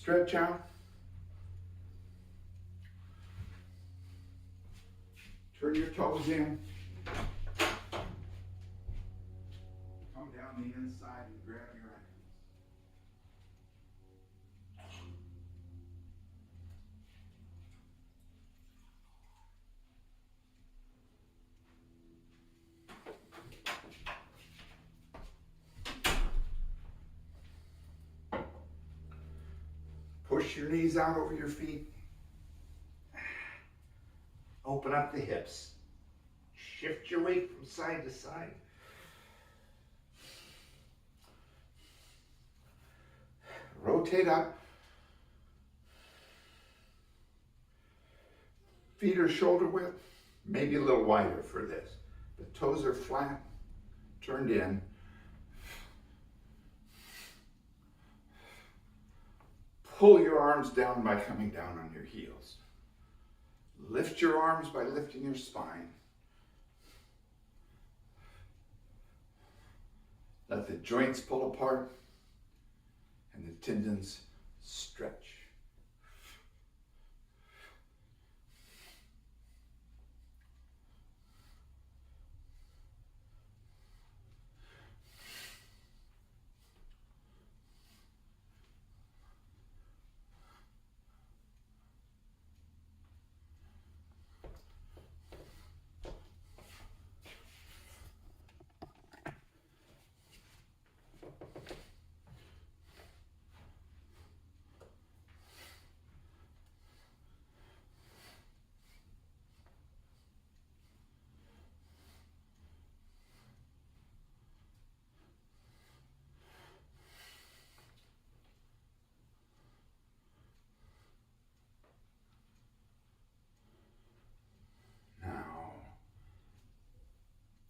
Stretch out. Turn your toes in. Come down the inside and grab your ankles. Push your knees out over your feet. Open up the hips. Shift your weight from side to side. Rotate up. Feet are shoulder width, maybe a little wider for this. The toes are flat, turned in. Pull your arms down by coming down on your heels. Lift your arms by lifting your spine. Let the joints pull apart and the tendons stretch.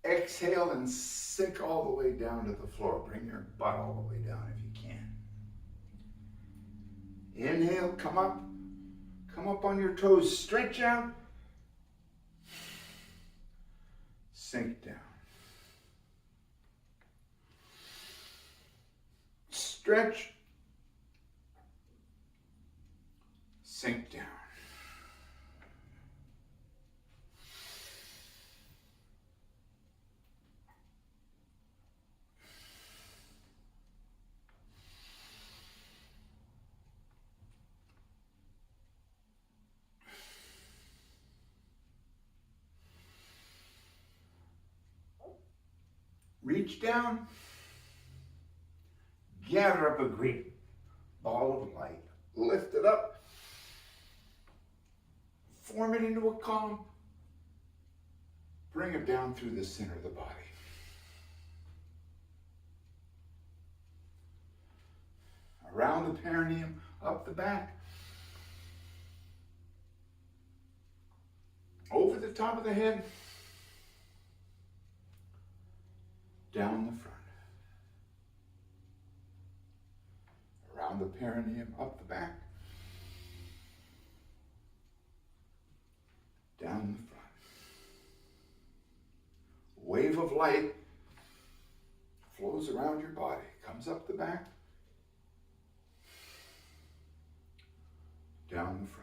Exhale and sink all the way down to the floor. Bring your butt all the way down if you can. Inhale, come up. Come up on your toes. Stretch out. Sink down. Stretch. Sink down. Reach down, gather up a great ball of light, lift it up, form it into a column, bring it down through the center of the body. Around the perineum, up the back, over the top of the head, down the front, around the perineum, up the back, down the front. Wave of light flows around your body, comes up the back, down the front.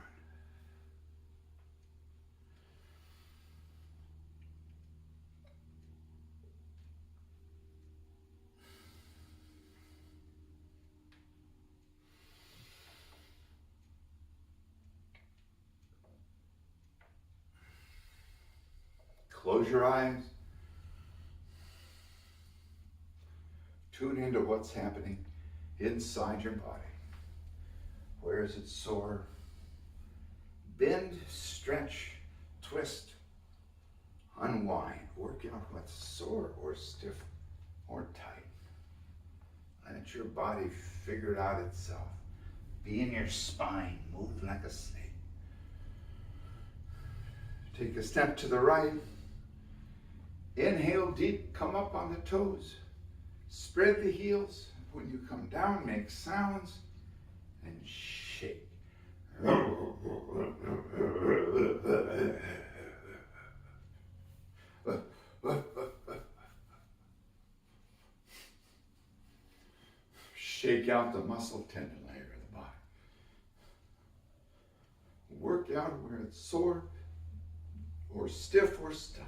Close your eyes. Tune into what's happening inside your body. Where is it sore? Bend, stretch, twist, unwind. Work out what's sore or stiff or tight. Let your body figure it out itself. Be in your spine. Move like a snake. Take a step to the right. Inhale deep, come up on the toes. Spread the heels. When you come down, make sounds and shake. Shake out the muscle tendon layer of the body. Work out where it's sore or stiff or stuck.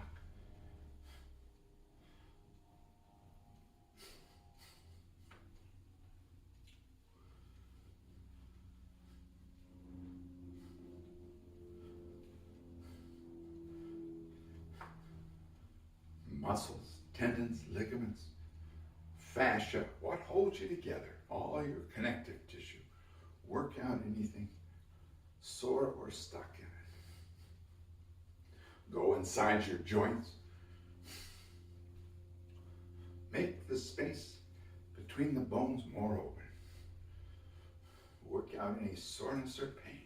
Muscles, tendons, ligaments, fascia, what holds you together, all your connective tissue. Work out anything sore or stuck in it. Go inside your joints. Make the space between the bones more open. Work out any soreness or pain.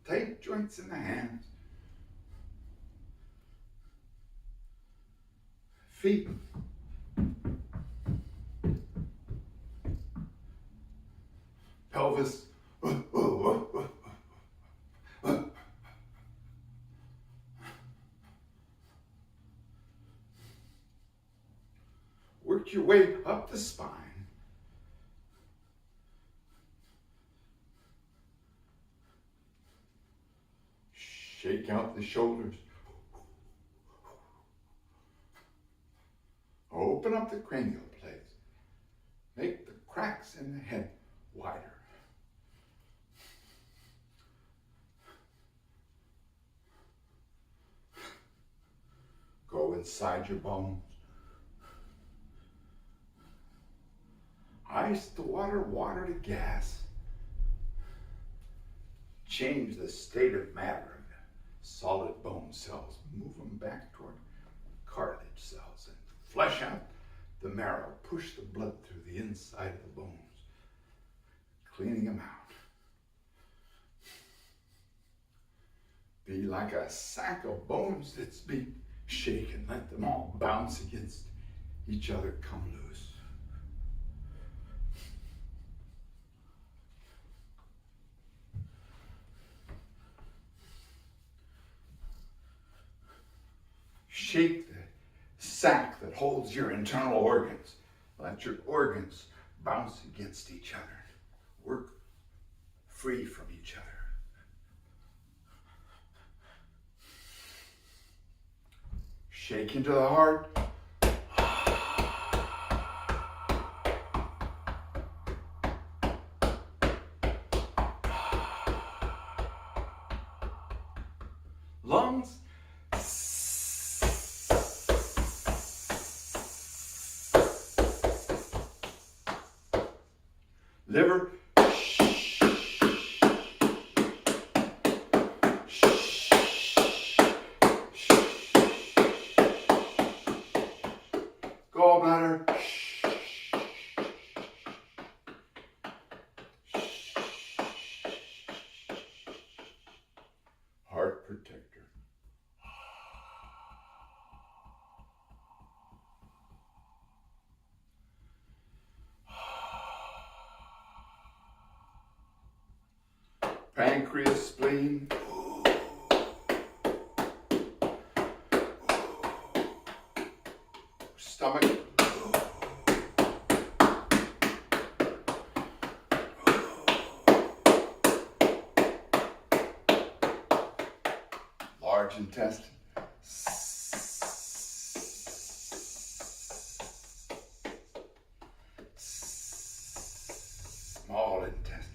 Tight joints in the hands. Feet. Pelvis. Work your way up the spine. Shake out the shoulders. Open up the cranial plates. Make the cracks in the head wider. Go inside your bones. Ice to water, water to gas. Change the state of matter of the solid bone cells. Move them back toward cartilage cells and flush out the marrow. Push the blood through the inside of the bones, cleaning them out. Be like a sack of bones that's being shaken. Let them all bounce against each other. Come loose. Shake the sack that holds your internal organs. Let your organs bounce against each other. Work free from each other. Shake into the heart. Lungs. Liver. Gallbladder. Heart protector. Pancreas, spleen. Stomach. Large intestine. Small intestine.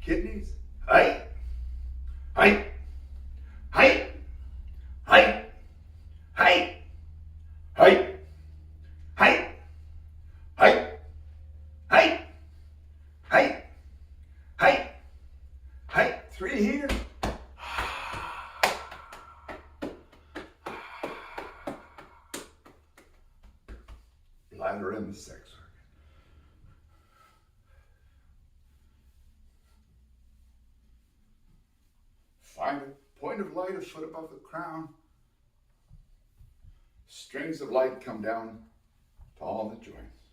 Kidneys. Height. Height. Height. Height. Height. Height. Height. Height. Height. Height. Height. Height. 3 here. Bladder and the sex organ. Find a point of light a foot above the crown. Strings of light come down to all the joints.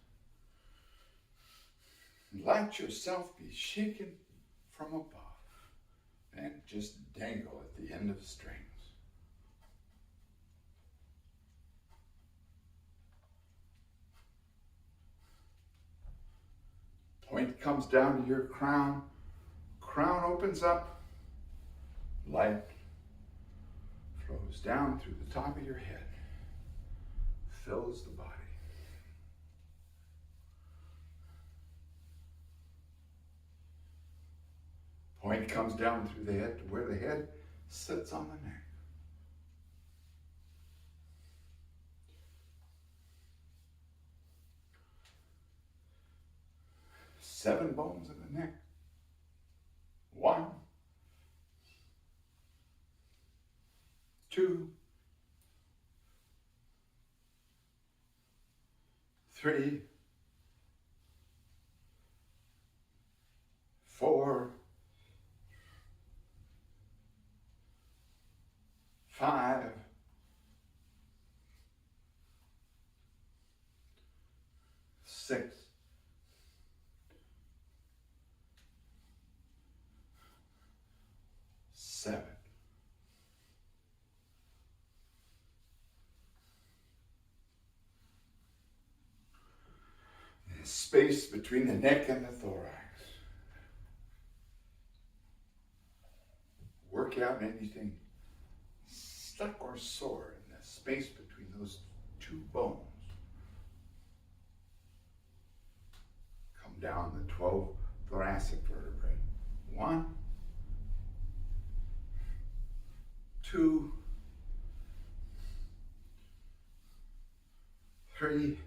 Let yourself be shaken from above and just dangle at the end of strings. Point comes down to your crown. Crown opens up. Light flows down through the top of your head. Fills the body. Point comes down through the head to where the head sits on the neck. Seven bones in the neck. 1, 2, 3, 4, 5, 6, 7. There's space between the neck and the thorax. Work out anything stuck or sore in the space between those two bones. Come down the 12 thoracic vertebrae. 1, 2, 3,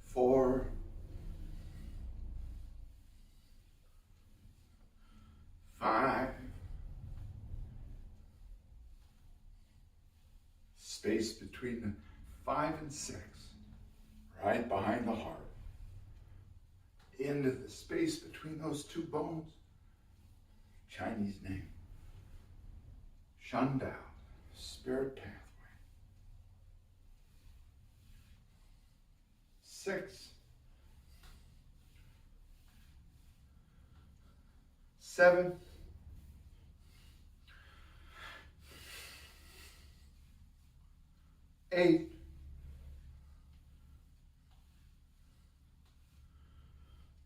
4, 5, space between the 5 and 6, right behind the heart. Into the space between those two bones, Chinese name, Shandao, spirit pathway. 6, 7, 8,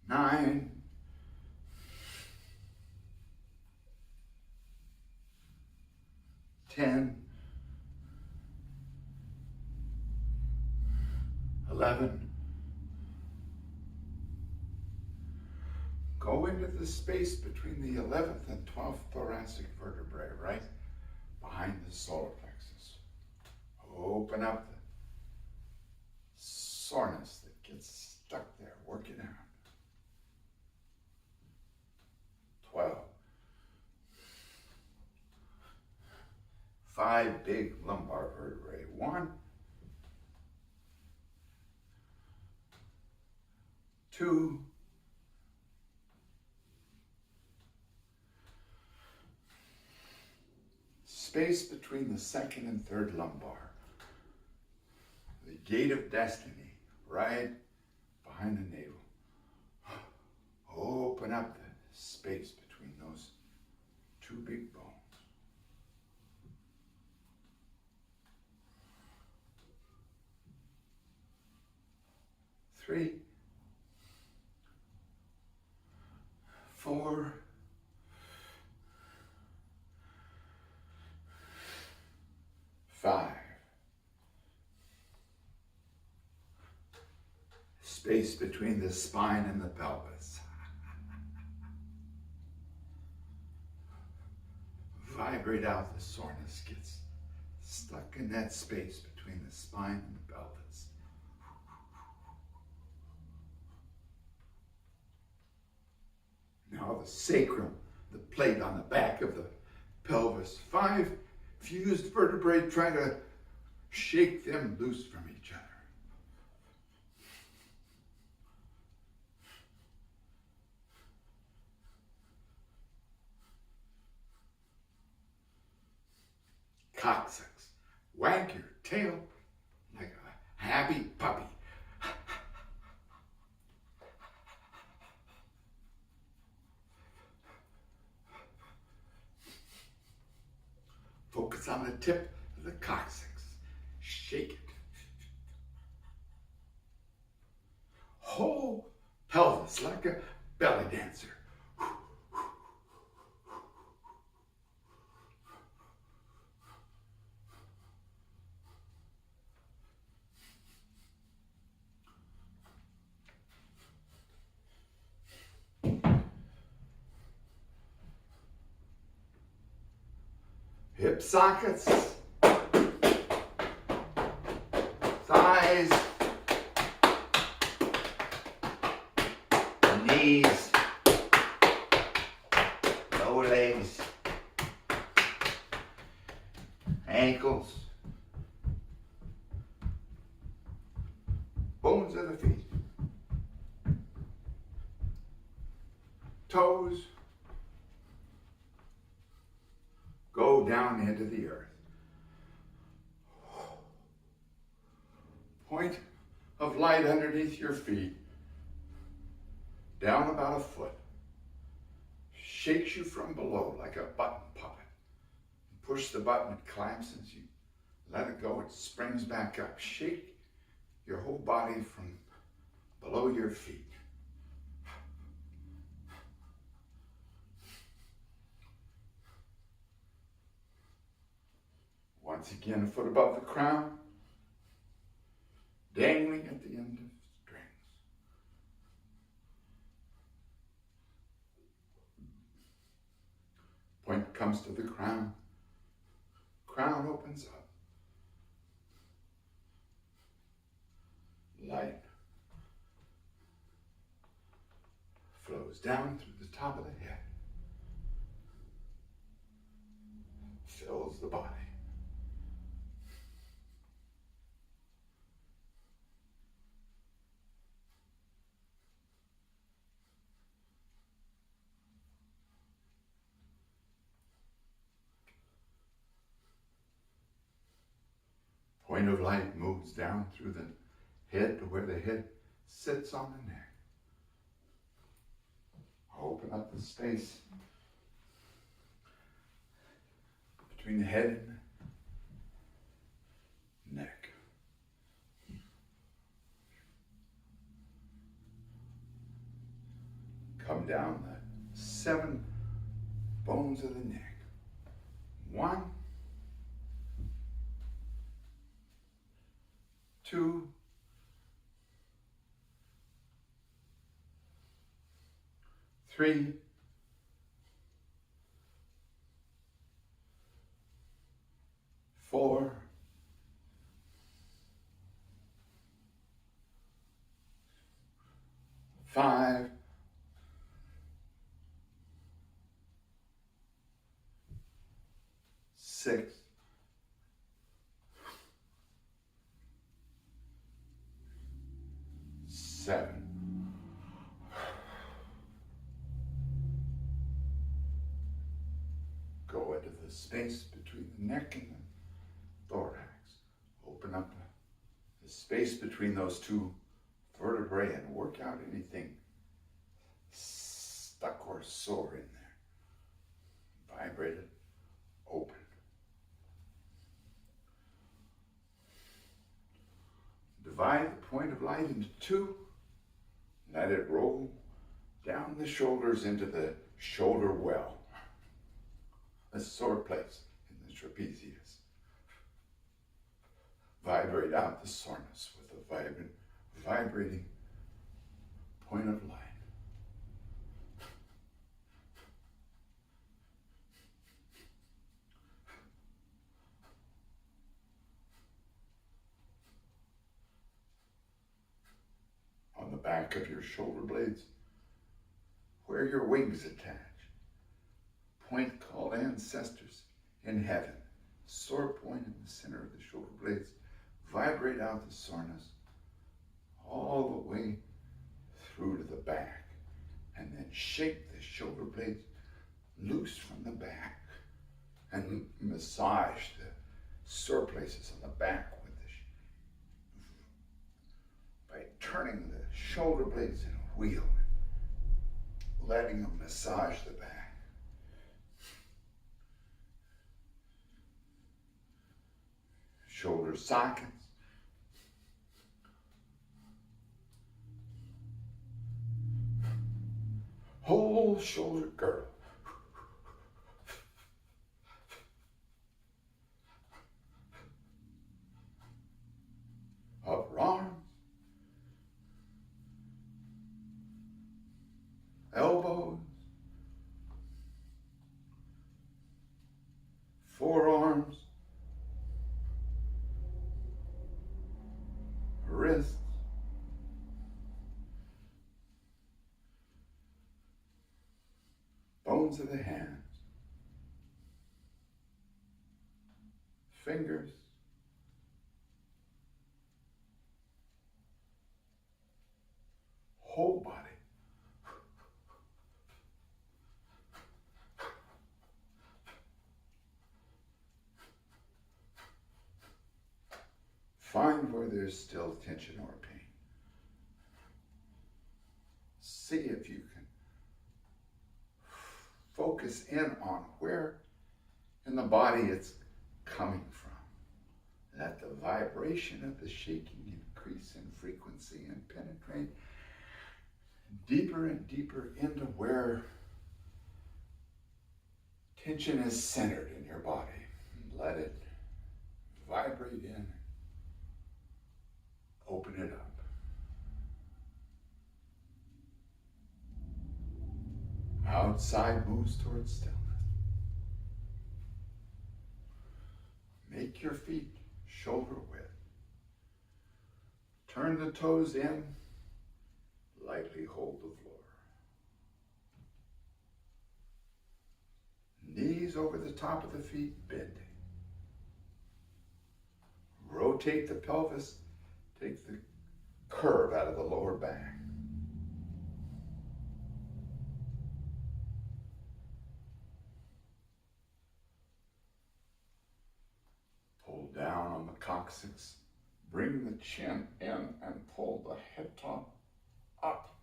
9, 10, 11. Go into the space between the 11th and 12th thoracic vertebrae, right behind the solar plexus. Open up the soreness that gets stuck there. Work it out. 12. 5 big lumbar vertebrae. 1, 2, space between the 2nd and 3rd lumbar. The gate of destiny, right behind the navel. Open up the space between those two big bones. 3, 4, 5. Space between the spine and the pelvis. Vibrate out the soreness, gets stuck in that space between the spine and the pelvis. Now the sacrum, the plate on the back of the pelvis. 5 fused vertebrae, try to shake them loose from each other. Coccyx, wag your tail like a happy puppy. Focus on the tip of the coccyx. Shake it. whole pelvis like a belly dancer. Hip sockets, thighs, knees, lower legs, ankles, bones of the feet, toes, go down into the earth. Point of light underneath your feet, down about a foot, shakes you from below like a button puppet. Push the button, it clamps, as you let it go, it springs back up. Shake your whole body from below your feet. Once again, a foot above the crown, dangling at the end of strings. Point comes to the crown. Crown opens up. Light flows down through the top of the head, fills the body. Point of light moves down through the head to where the head sits on the neck. Open up the space between the head and the neck. Come down the 7 bones of the neck. 1, 2, 3, 4, 5, 6, 7. Go into the space between the neck and the thorax. Open up the space between those 2 vertebrae and work out anything stuck or sore in there. Vibrate it, open. Divide the point of light into 2. Let it roll down the shoulders into the shoulder well, a sore place in the trapezius. Vibrate out the soreness with a vibrating point of light. On the back of your shoulder blades, where your wings attach, point called ancestors in heaven. Sore point in the center of the shoulder blades. Vibrate out the soreness all the way through to the back, and then shake the shoulder blades loose from the back and massage the sore places on the back with by turning the shoulder blades in a wheel, letting them massage the back. Shoulder sockets. shoulder girdle. Upper arms, elbows, forearms, wrists, bones of the hands, fingers, whole body. Find where there's still tension or pain. See if you can focus in on where in the body it's coming from. Let the vibration of the shaking increase in frequency and penetrate deeper and deeper into where tension is centered in your body. Let it vibrate in. Open it up. Outside moves towards stillness. Make your feet shoulder width. Turn the toes in. Lightly hold the floor. Knees over the top of the feet, bending. Rotate the pelvis. Take the curve out of the lower back. Pull down on the coccyx. Bring the chin in and pull the head top up,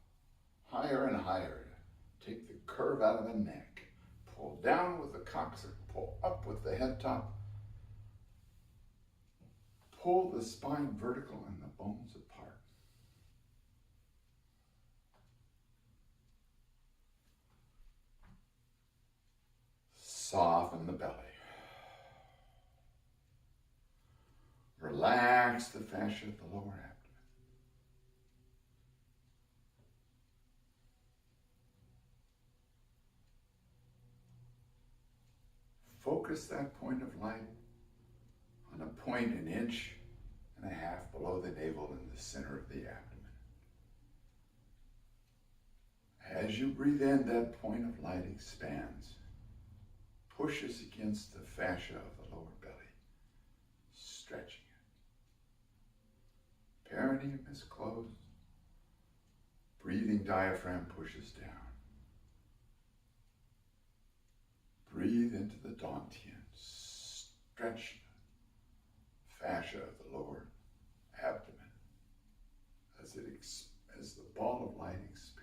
higher and higher. Take the curve out of the neck. Pull down with the coccyx. Pull up with the head top. Pull the spine vertical and the bones apart. Soften the belly. Relax the fascia of the lower abdomen. Focus that point of light on a point an inch and a half below the navel in the center of the abdomen. As you breathe in, that point of light expands, pushes against the fascia of the lower belly, stretching it. Perineum is closed. Breathing diaphragm pushes down. Breathe into the dantian. Stretch the fascia of the lower abdomen as the ball of light expands.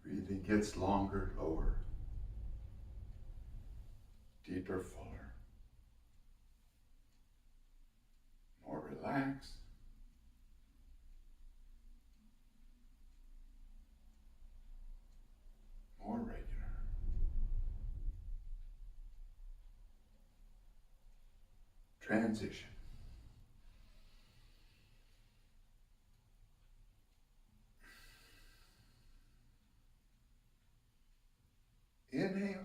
Breathing gets longer, lower, deeper, fuller, more relaxed. More regular. Transition. Inhale.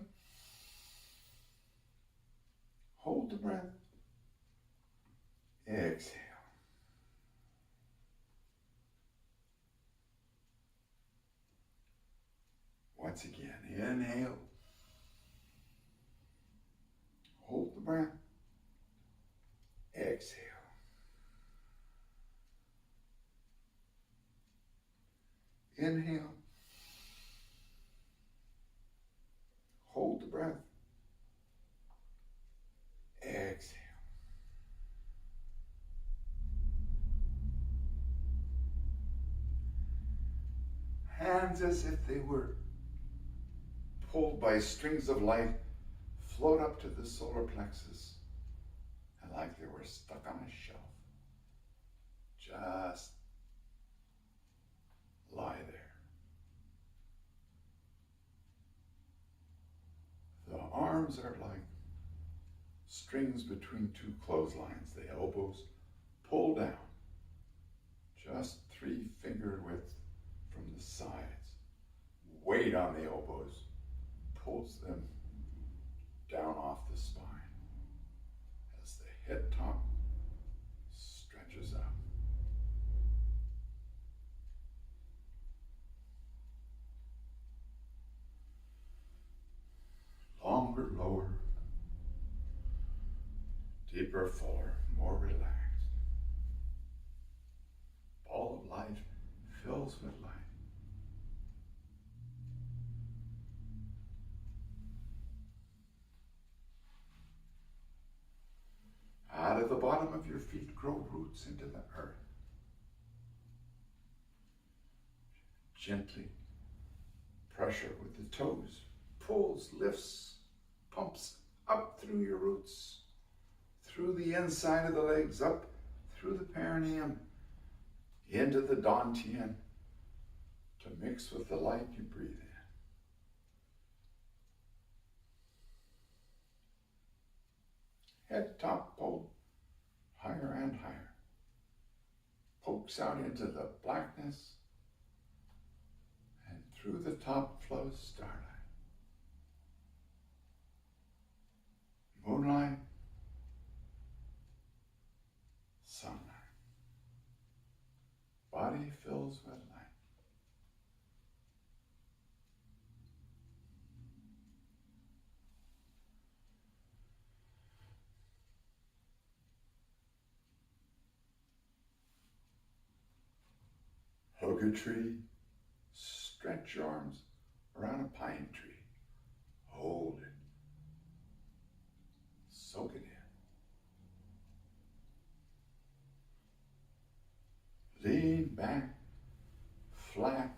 Hold the breath. Exhale. Once again, inhale. Hold the breath. Exhale. Inhale. Hold the breath. Exhale. Hands as if they were pulled by strings of light, float up to the solar plexus, and like they were stuck on a shelf, just lie there. The arms are like strings between two clotheslines. The elbows pull down, just 3-finger width from the sides. Weight on the elbows pulls them down off the spine as the head top stretches out. Longer, lower, deeper, fuller, more relaxed. Ball of light fills with light. Out of the bottom of your feet grow roots into the earth. Gently, pressure with the toes pulls, lifts, pumps up through your roots, through the inside of the legs, up through the perineum, into the dantian, to mix with the light you breathe in. Head top pulled higher and higher, pokes out into the blackness, and through the top flows starlight. Moonlight, sunlight. Body fills with light. Hug a tree, stretch your arms around a pine tree. Hold it. Soak it in. Lean back, flat,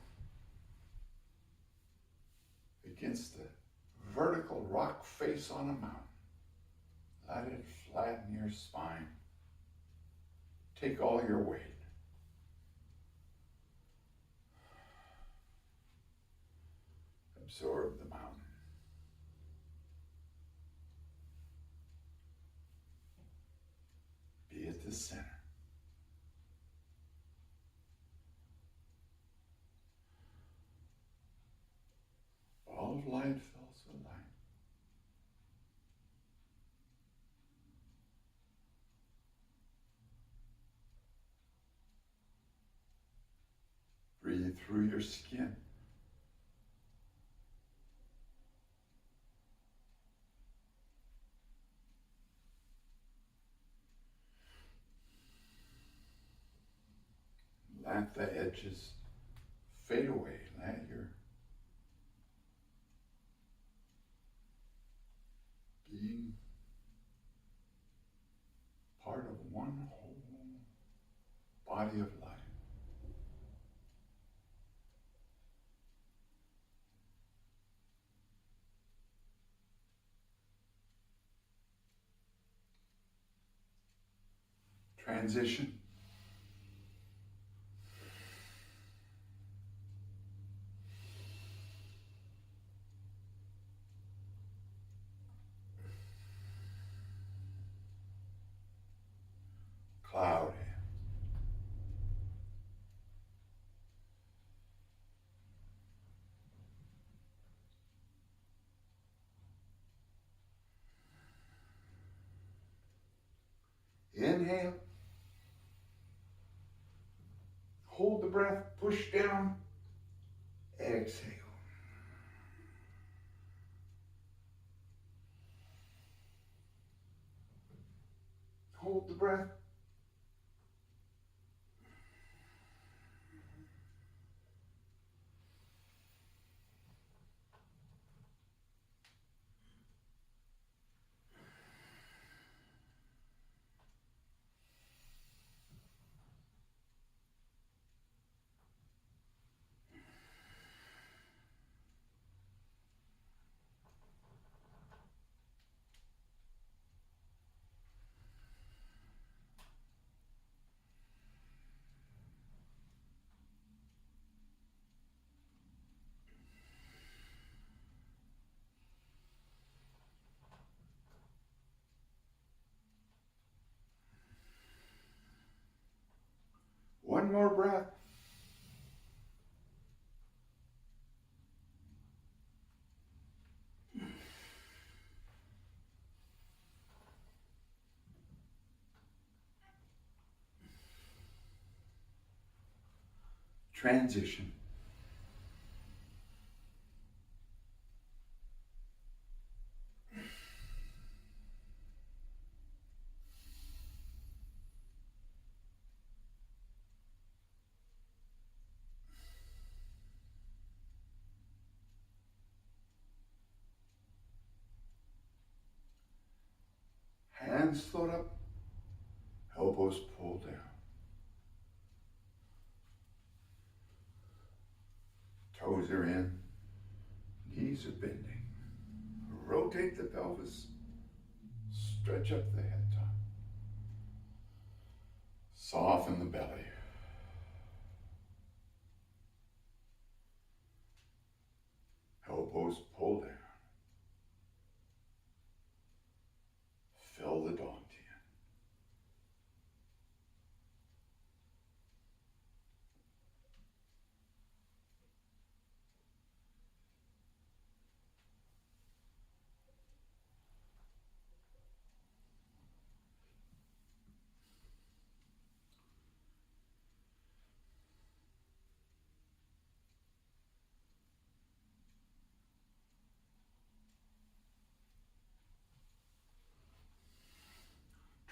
against the vertical rock face on a mountain. Let it flatten your spine. Take all your weight. Absorb the mountain. Be at the center. Ball of light fills with light. Breathe through your skin. Let the edges fade away. Let your being part of one whole body of light. Transition. Cloud hands. Inhale. Hold the breath, push down. Exhale. Hold the breath. One more breath. Transition. Hands float up, elbows pull down. Toes are in, knees are bending. Rotate the pelvis, stretch up the head top. Soften the belly. Elbows pull down. Fill the dantian.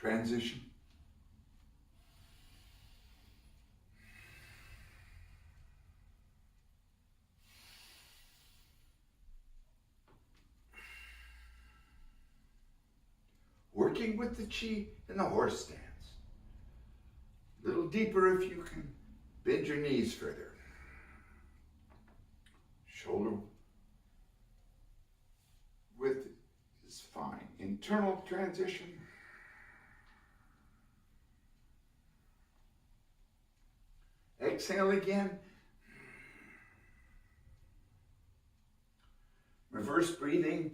Transition. Working with the Qi in the horse stance. A little deeper if you can bend your knees further. Shoulder width is fine. Internal transition. Exhale again. Reverse breathing.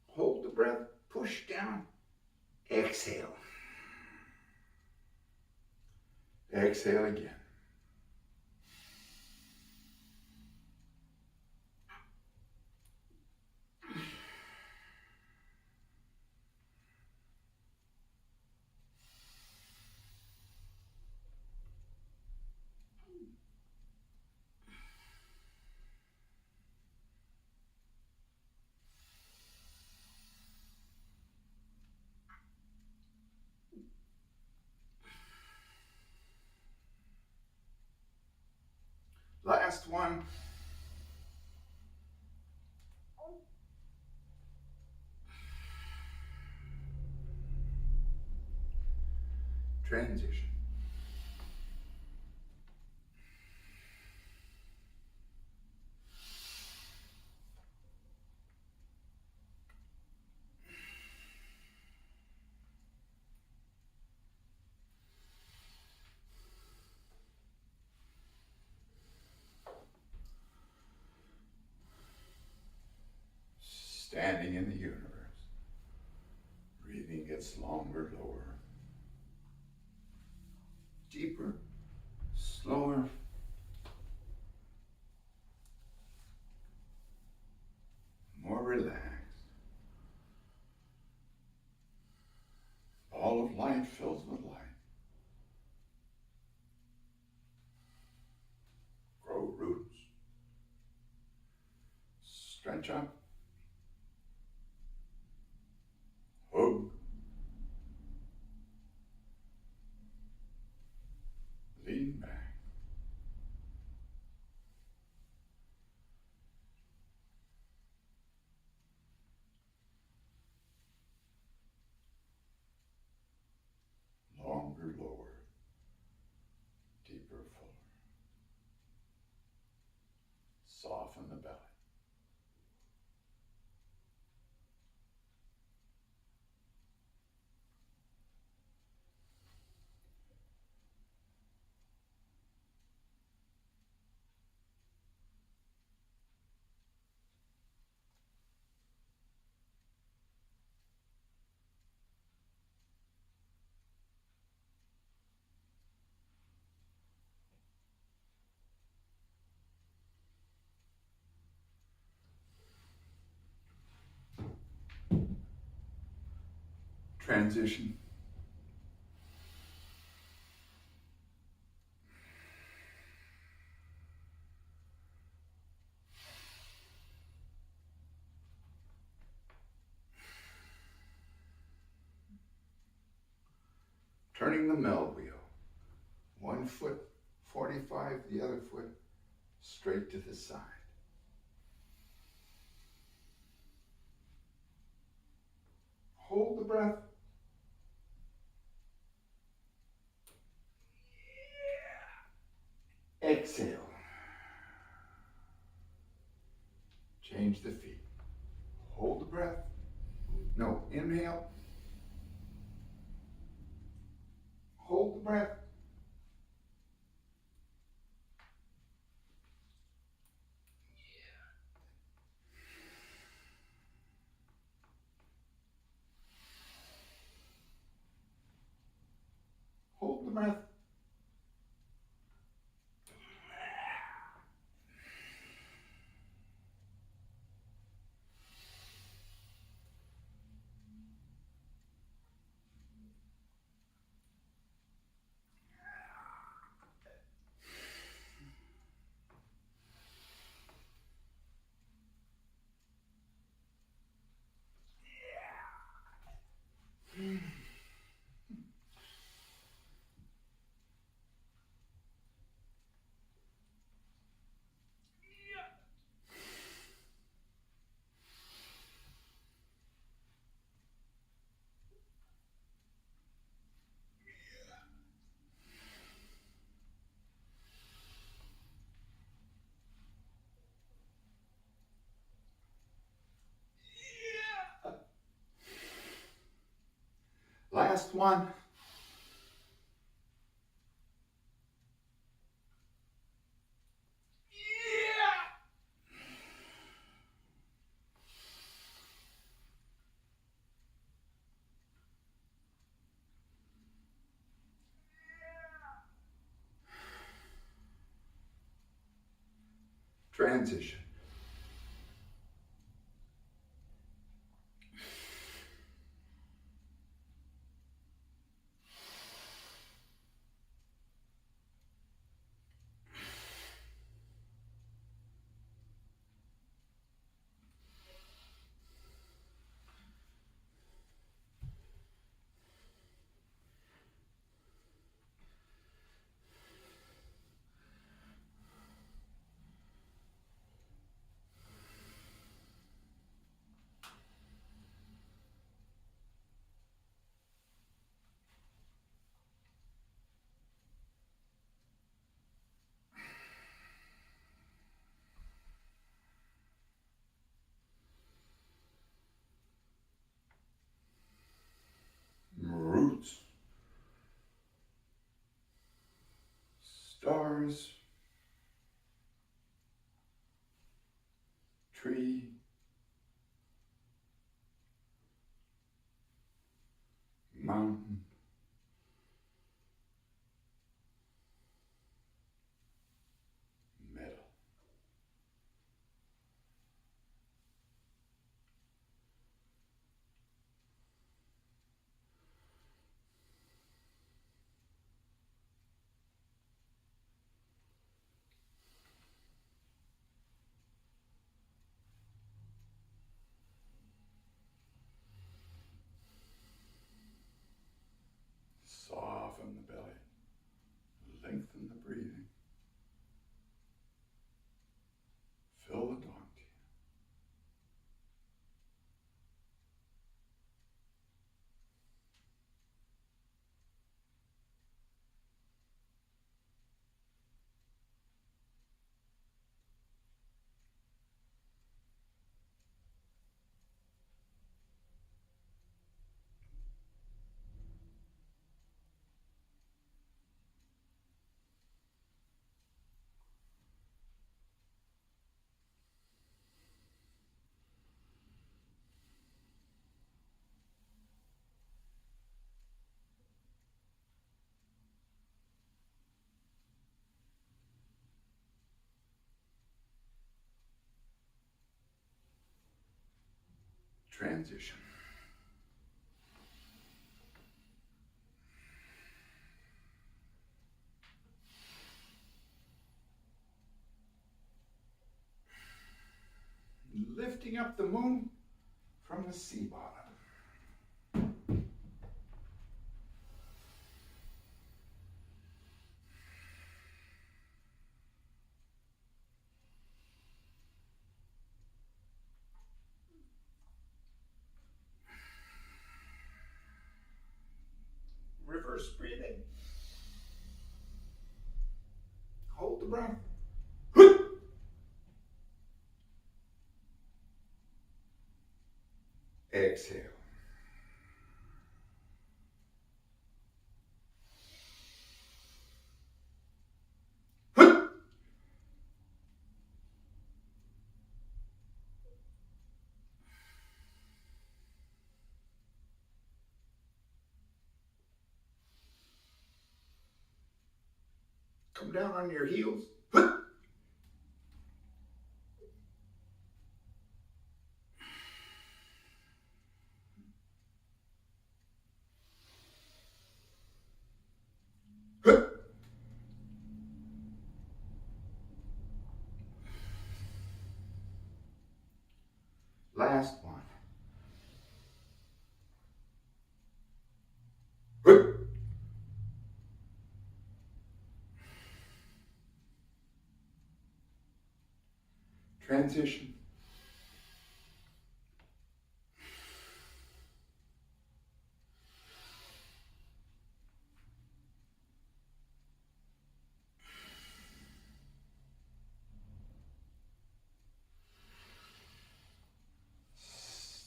Hold the breath, push down, exhale. Exhale again. Last one. Transition. Standing in the universe. Breathing gets longer, lower. Deeper, slower. More relaxed. Ball of light fills with light. Grow roots. Stretch up. Hug. Lean back. Longer, lower. Deeper, fuller. Soften the belly. Transition. Turning the meld wheel. One foot 45, the other foot straight to the side. Hold the breath. Exhale. Change the feet. Hold the breath. No, inhale. Hold the breath. Hold the breath. Last one. Transition. Roots. Stars. Tree. Mountain. Meadow. Soften the belly. Lengthen the breathing. Fill the tongue. Transition. looking up the moon from the sea bottom. Reverse breathing. Hold the breath. Exhale. Come down on your heels. Last one. Transition.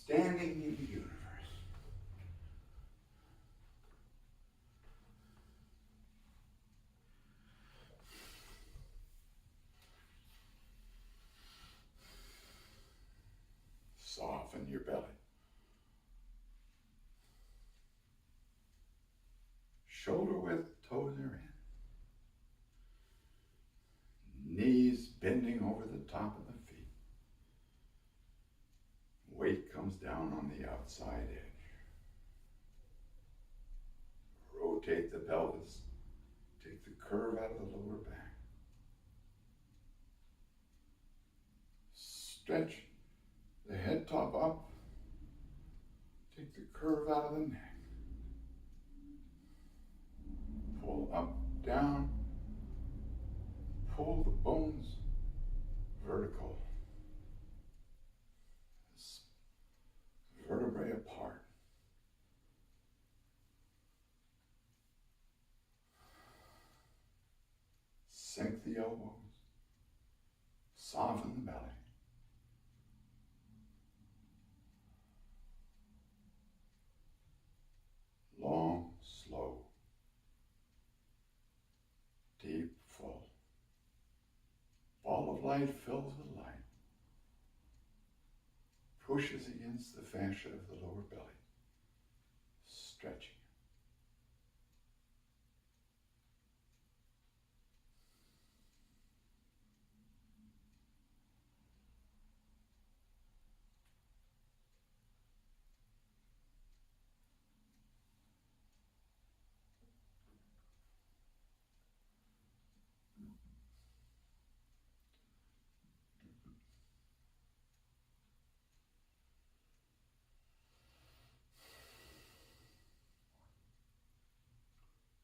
Standing in the universe. Soften your belly. Shoulder width, toes are in. Knees bending over the top of the feet. Weight comes down on the outside edge. Rotate the pelvis. Take the curve out of the lower back. Stretch the head top up. Take the curve out of the neck. Pull up, down. Pull the bones vertical. Vertebrae apart. Sink the elbows. Soften the belly. Long, slow. Deep, full. Ball of light fills with light. Pushes against the fascia of the lower belly. Stretching.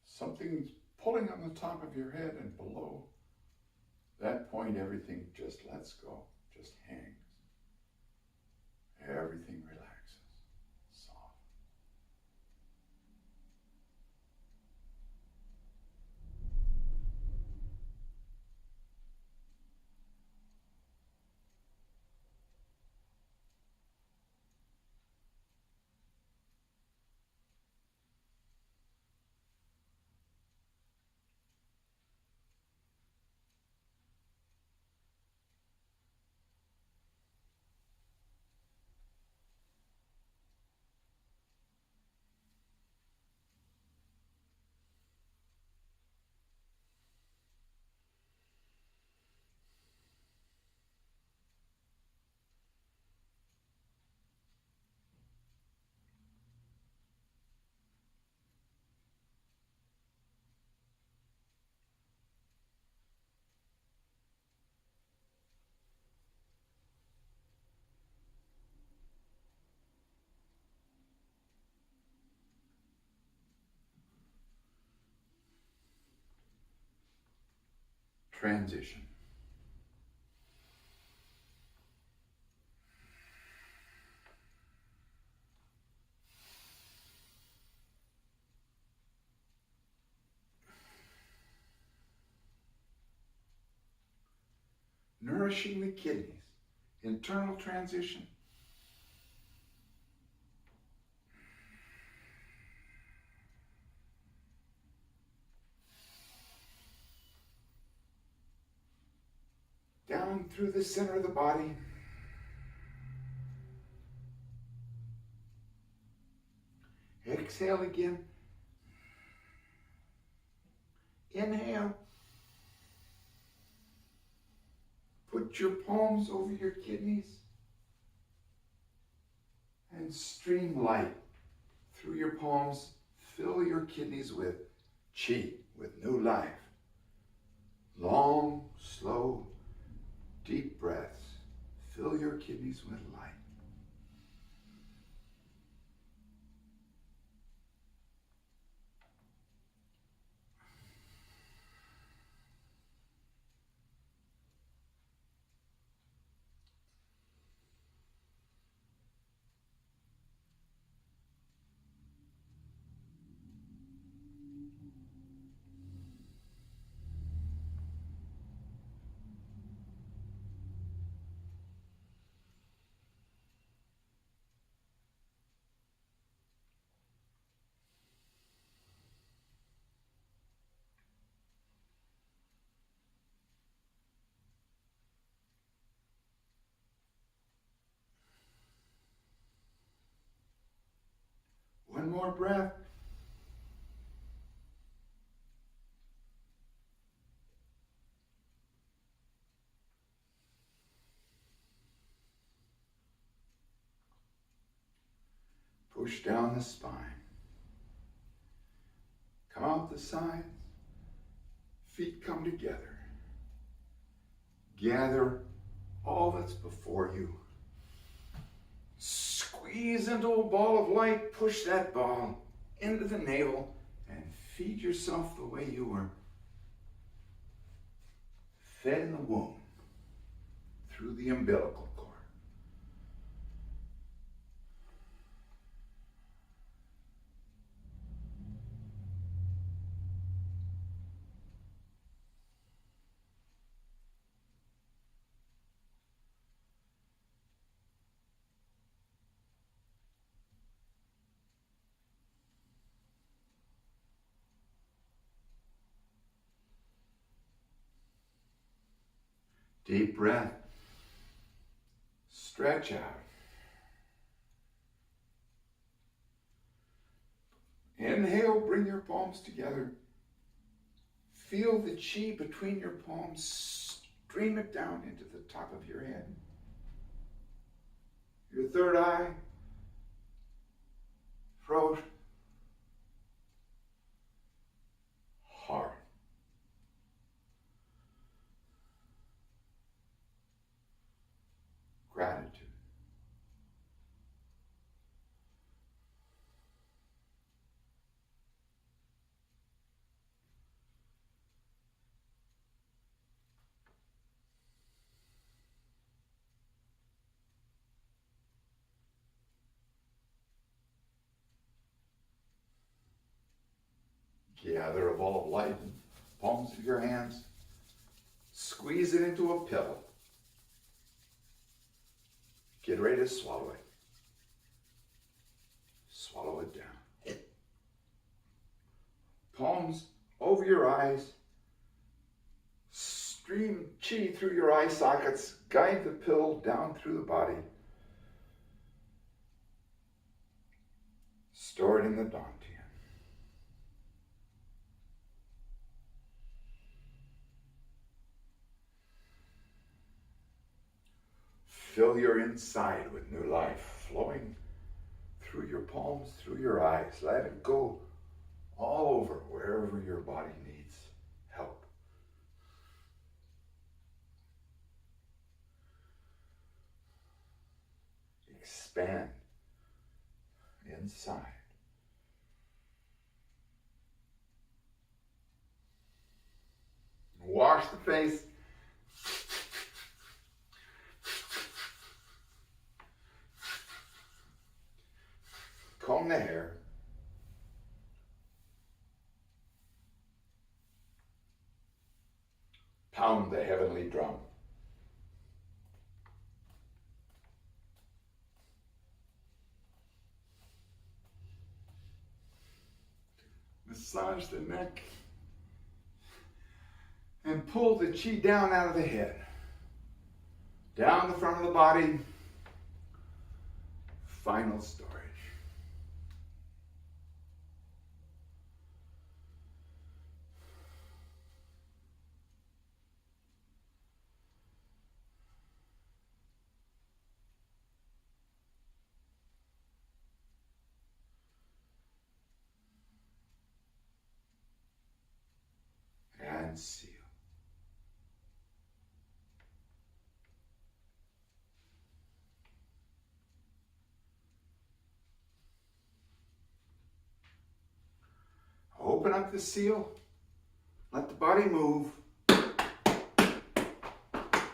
Something's pulling on the top of your head, and below that point everything just lets go, just hangs. Everything relaxes, soft. transition. Nourishing the kidneys, internal transition. Down through the center of the body. Exhale again. Inhale. Put your palms over your kidneys and stream light through your palms. Fill your kidneys with Qi, with new life. Long, slow, deep breaths. Fill your kidneys with light. One more breath. Push down the spine. Come out the sides. Feet come together. Gather all that's before you. Squeeze into a ball of light. Push that ball into the navel and feed yourself the way you were fed in the womb, through the umbilical cord. Deep breath. Stretch out. Inhale, bring your palms together. Feel the Qi between your palms. Stream it down into the top of your head. Your third eye, throat, heart. Gratitude. Gather a ball of light in palms of your hands. Squeeze it into a pillow. Get ready to swallow it. Swallow it down. Palms over your eyes. Stream Qi through your eye sockets. Guide the pill down through the body. Store it in the Dantian. Fill your inside with new life, flowing through your palms, through your eyes. Let it go all over, wherever your body needs help. Expand inside. Wash wash the face. Comb the hair. Pound the heavenly drum. Massage the neck. And pull the Qi down out of the head. Down the front of the body. Final storage. And seal. Open up the seal. Let the body move.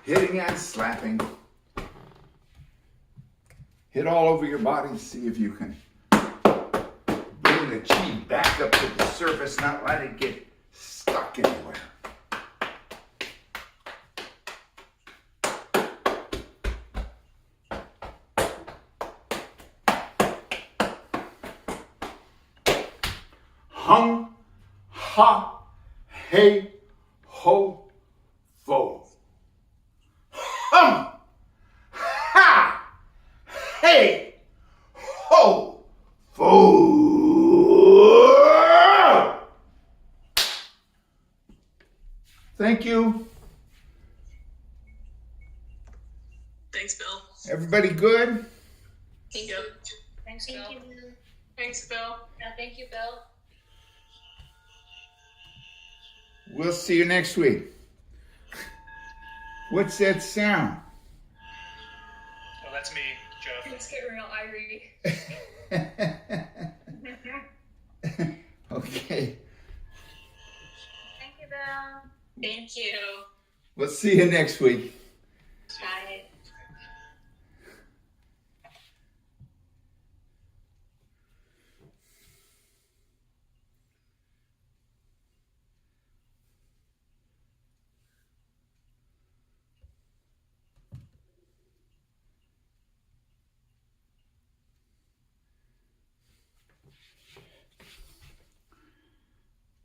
Hitting and slapping. Hit all over your body. See if you can bring the Qi back up to the surface, not let it get stuck anywhere. Hung, ha, hey, ho, fo. Hum, ha, hey, ho, fo. Thank you. Thanks, Bill. Everybody good? Thank you. Thanks, Bill. Thank you. Thanks, Bill. Yeah, thank you, Bill. We'll see you next week. What's that sound? Oh, that's me, Jeff. Let's get real irie. Okay. Thank you, Bill. Thank you. We'll see you next week.